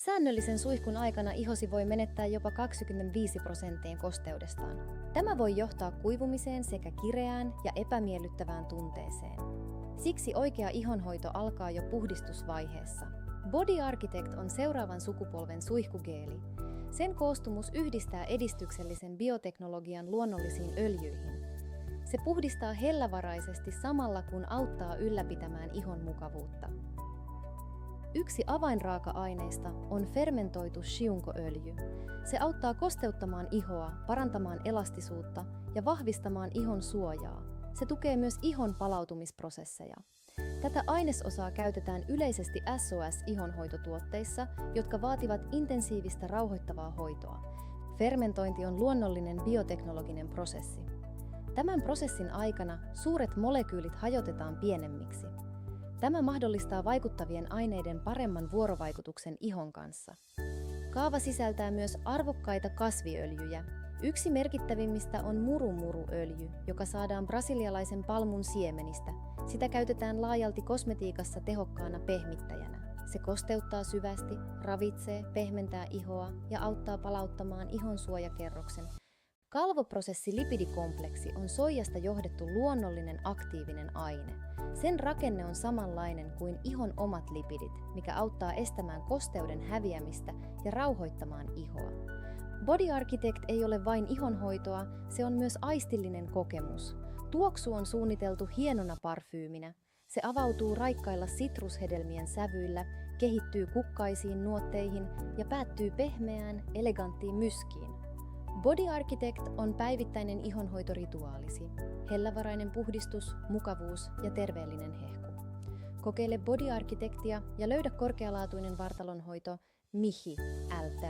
Säännöllisen suihkun aikana ihosi voi menettää jopa 25% kosteudestaan. Tämä voi johtaa kuivumiseen sekä kireään ja epämiellyttävään tunteeseen. Siksi oikea ihonhoito alkaa jo puhdistusvaiheessa. Body Architect on seuraavan sukupolven suihkugeeli. Sen koostumus yhdistää edistyksellisen bioteknologian luonnollisiin öljyihin. Se puhdistaa hellävaraisesti samalla kun auttaa ylläpitämään ihon mukavuutta. Yksi avainraaka-aineista on fermentoitu shiunko-öljy. Se auttaa kosteuttamaan ihoa, parantamaan elastisuutta ja vahvistamaan ihon suojaa. Se tukee myös ihon palautumisprosesseja. Tätä ainesosaa käytetään yleisesti SOS-ihonhoitotuotteissa, jotka vaativat intensiivistä rauhoittavaa hoitoa. Fermentointi on luonnollinen bioteknologinen prosessi. Tämän prosessin aikana suuret molekyylit hajotetaan pienemmiksi. Tämä mahdollistaa vaikuttavien aineiden paremman vuorovaikutuksen ihon kanssa. Kaava sisältää myös arvokkaita kasviöljyjä. Yksi merkittävimmistä on murumuruöljy, joka saadaan brasilialaisen palmun siemenistä. Sitä käytetään laajalti kosmetiikassa tehokkaana pehmittäjänä. Se kosteuttaa syvästi, ravitsee, pehmentää ihoa ja auttaa palauttamaan ihon suojakerroksen. Kalvoprosessi lipidikompleksi on soijasta johdettu luonnollinen aktiivinen aine. Sen rakenne on samanlainen kuin ihon omat lipidit, mikä auttaa estämään kosteuden häviämistä ja rauhoittamaan ihoa. Body Architect ei ole vain ihonhoitoa, se on myös aistillinen kokemus. Tuoksu on suunniteltu hienona parfyyminä. Se avautuu raikkailla sitrushedelmien sävyillä, kehittyy kukkaisiin nuotteihin ja päättyy pehmeään, eleganttiin myskiin. Body Architect on päivittäinen ihonhoitorituaalisi. Hellävarainen puhdistus, mukavuus ja terveellinen hehku. Kokeile Body Architectia ja löydä korkealaatuinen vartalonhoito mihin-ältä.